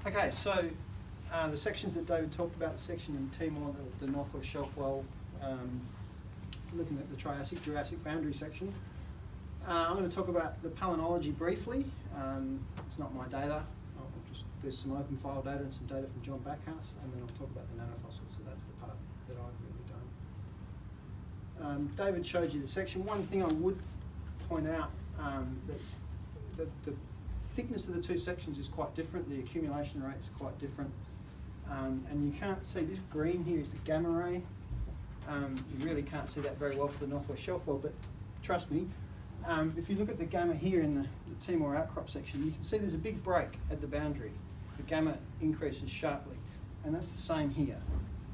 Okay, so the sections that David talked about, the section in Timor, the Northwest Shelf Well, looking at the Triassic-Jurassic boundary section. I'm going to talk about the palynology briefly. It's not my data. There's some open file data and some data from John Backhouse, and then I'll talk about the nanofossils, so that's the part that I've really done. David showed you the section. One thing I would point out, that the thickness of the two sections is quite different, the accumulation rate is quite different, and you can't see, this green here is the gamma ray. You really can't see that very well for the Northwest Shelf Well, but trust me, if you look at the gamma here in the Timor outcrop section, you can see there's a big break at the boundary. The gamma increases sharply, and that's the same here.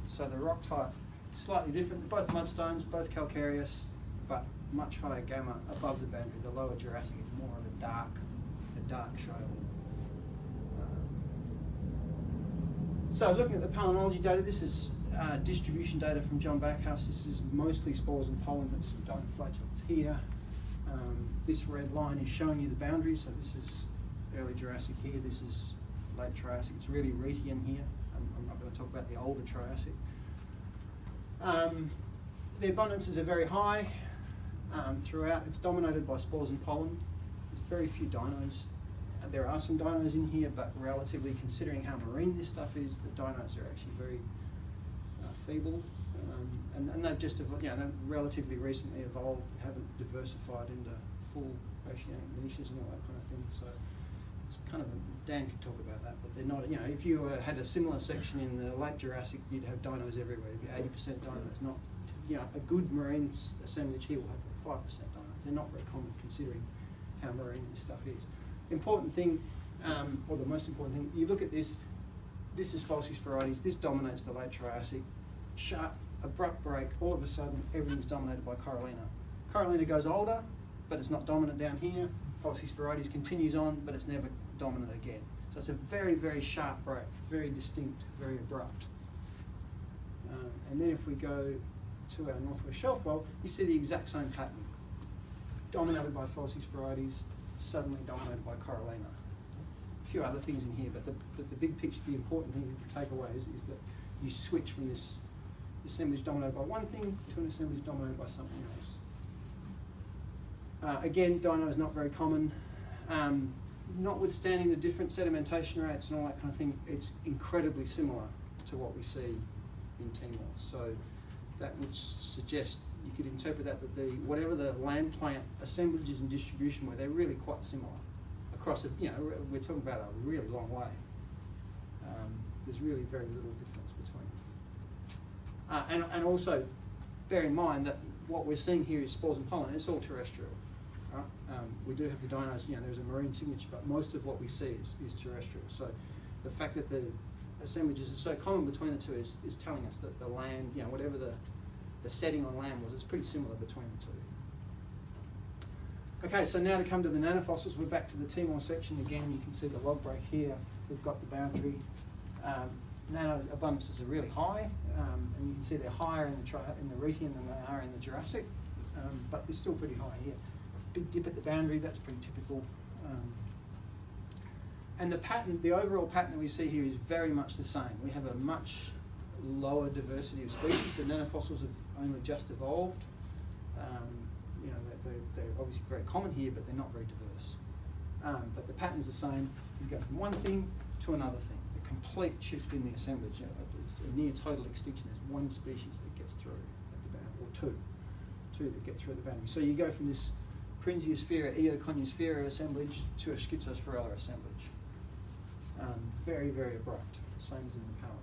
So the rock type is slightly different, both mudstones, both calcareous, but much higher gamma above the boundary. The lower Jurassic is more of a dark shale. So looking at the palynology data, this is distribution data from John Backhouse. This is mostly spores and pollen, but some dinoflagellates here. This red line is showing you the boundary, so this is early Jurassic here, this is late Triassic. It's really Retium here. I'm not going to talk about the older Triassic. The abundances are very high throughout. It's dominated by spores and pollen. There's very few dinos. There are some dinos in here, but relatively, considering how marine this stuff is, the dinos are actually very feeble. And they've just evolved, they've relatively recently evolved, haven't diversified into full oceanic niches and all that kind of thing. So it's kind of, Dan could talk about that, but they're not, if you had a similar section in the late Jurassic, you'd have dinos everywhere. It'd be 80% dinos, not, a good marine assemblage here will have 5% dinos. They're not very common considering how marine this stuff is. Important thing, or the most important thing, you look at this, this is Falcisporides, this dominates the late Triassic, sharp, abrupt break, all of a sudden everything's dominated by Corallina. Corallina goes older, but it's not dominant down here. Falcisporides continues on, but it's never dominant again. So it's a very, very sharp break, very distinct, very abrupt. And then if we go to our Northwest Shelf Well, you see the exact same pattern. Dominated by Falcisporides, suddenly dominated by Corallina. A few other things in here, but the big picture, the important thing to take away is that you switch from this assemblage dominated by one thing to an assemblage dominated by something else. Again, dino is not very common. Notwithstanding the different sedimentation rates and all that kind of thing, it's incredibly similar to what we see in Timor. So that would suggest, you could interpret that whatever the land plant assemblages and distribution were, they're really quite similar across we're talking about a really long way. There's really very little difference between them. And also bear in mind that what we're seeing here is spores and pollen. It's all terrestrial. Right? We do have the dinos, there's a marine signature, but most of what we see is terrestrial. So the fact that the assemblages are so common between the two is telling us that the land, whatever the setting on land was, it's pretty similar between the two. Okay, so now to come to the nanofossils, we're back to the Timor section again. You can see the log break here. We've got the boundary. Nano abundances are really high, and you can see they're higher in the Retium than they are in the Jurassic, but they're still pretty high here. Big dip at the boundary, that's pretty typical. And the pattern, the overall pattern that we see here is very much the same. We have a much lower diversity of species. The nanofossils have only just evolved. They're obviously very common here, but they're not very diverse. But the pattern's the same. You go from one thing to another thing. A complete shift in the assemblage. A near total extinction. There's one species that gets through at the boundary, or two that get through at the boundary. So you go from this Prinsiosphaera, Eoconiosphaera assemblage to a Schizosphaerella assemblage. Very, very abrupt, same as in the Pally.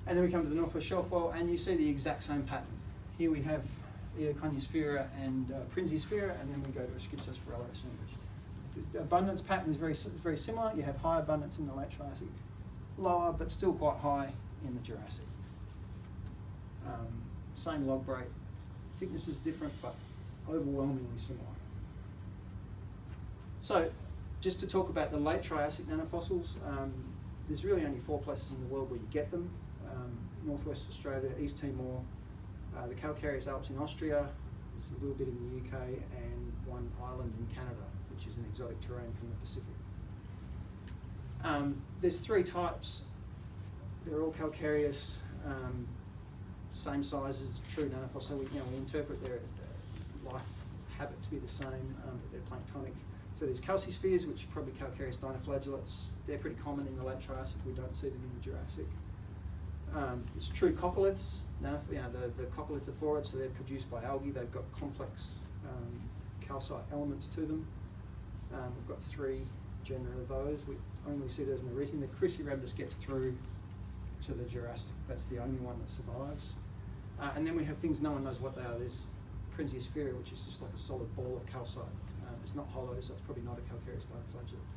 And then we come to the Northwest Shelf Well, and you see the exact same pattern. Here we have Eoconiosphaera and Prinsiosphaera, and then we go to a Schizosphaerella assemblage. The abundance pattern is very, very similar. You have high abundance in the late Triassic, lower but still quite high in the Jurassic. Same log break. Thickness is different, but overwhelmingly similar. So, just to talk about the late Triassic nanofossils, there's really only 4 places in the world where you get them. Northwest Australia, East Timor, the Calcareous Alps in Austria, there's a little bit in the UK, and one island in Canada, which is an exotic terrain from the Pacific. There's 3 types. They're all calcareous, same size as true nannofossils. So we interpret their life habit to be the same, but they're planktonic. So there's calcispheres, which are probably calcareous dinoflagellates. They're pretty common in the late Triassic. We don't see them in the Jurassic. There's true coccoliths, the coccolithophorids, so they're produced by algae. They've got complex calcite elements to them. We've got 3 genera of those. We only see those in the Retian. The Cruciorhabdus gets through to the Jurassic. That's the only one that survives. And then we have things no one knows what they are. There's Princiospheria, which is just like a solid ball of calcite. It's not hollow, so it's probably not a calcareous dinoflagellate.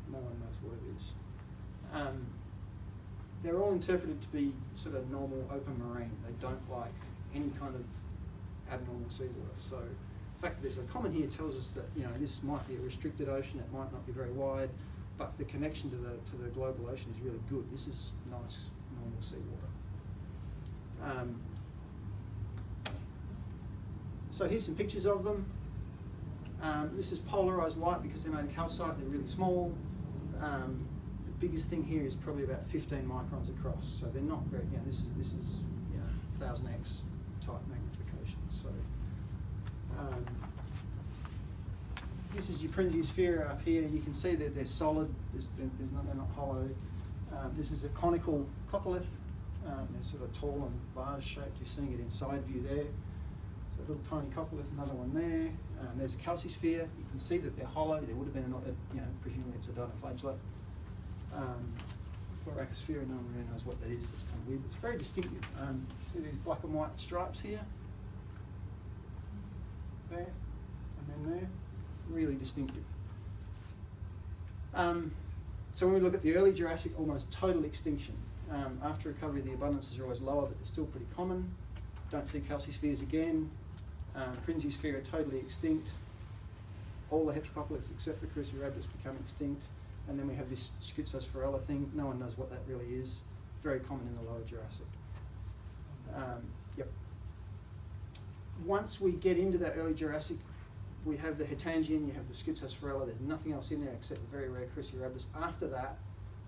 No one knows what it is. They're all interpreted to be sort of normal open marine. They don't like any kind of abnormal seawater. So the fact that they're so common here tells us that this might be a restricted ocean. It might not be very wide, but the connection to the global ocean is really good. This is nice normal seawater. So here's some pictures of them. This is polarized light because they're made of calcite. They're really small. The biggest thing here is probably about 15 microns across. So they're not very. This is 1000x type magnification. So this is your Princiospheria up here. You can see that they're solid. They're not hollow. This is a conical coccolith. They're sort of tall and vase-shaped. You're seeing it in side view there. So a little tiny coccolith, another one there. There's a calcisphere. You can see that they're hollow. There would have been presumably it's a dinoflagellate. Thoracosphere, no one really knows what that is. It's kind of weird, but it's very distinctive. You see these black and white stripes here? There, and then there. Really distinctive. So when we look at the early Jurassic, almost total extinction. After recovery, the abundances are always lower, but they're still pretty common. Don't see calcispheres again. Princiospheria totally extinct. All the heterococcoliths except for Cruciorhabdus become extinct. And then we have this Schizosphaerella thing. No one knows what that really is. Very common in the lower Jurassic. Yep. Once we get into that early Jurassic, we have the Hitangian, you have the Schizosphaerella. There's nothing else in there except the very rare Cruciorhabdus. After that,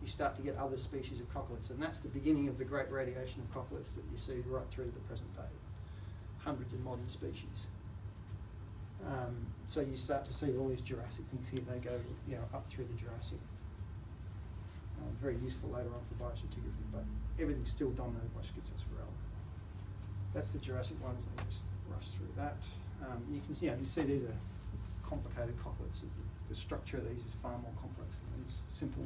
you start to get other species of coccoliths, and that's the beginning of the great radiation of coccoliths that you see right through to the present day, with hundreds of modern species. So you start to see all these Jurassic things here. They go up through the Jurassic. Very useful later on for biostratigraphy, but everything's still dominated by Schizosphaerella. That's the Jurassic ones. Let me just rush through that. You can see these are complicated coccoliths. The structure of these is far more complex than these simple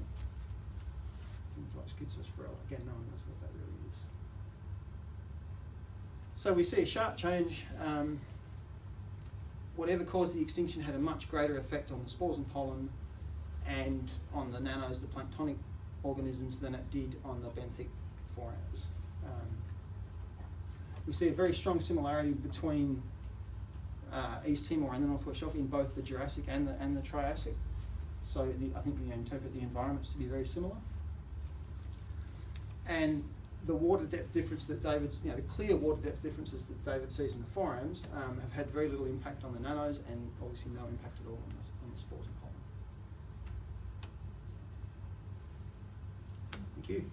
things like Schizosphaerella. Again, no one knows what that really is. So we see a sharp change. Whatever caused the extinction had a much greater effect on the spores and pollen and on the nanos, the planktonic organisms, than it did on the benthic forams. We see a very strong similarity between East Timor and the Northwest Shelf in both the Jurassic and the Triassic. So I think we interpret the environments to be very similar. And the water depth difference that David's, the clear water depth differences that David sees in the forams have had very little impact on the nanos and obviously no impact at all on the spores and pollen. Thank you.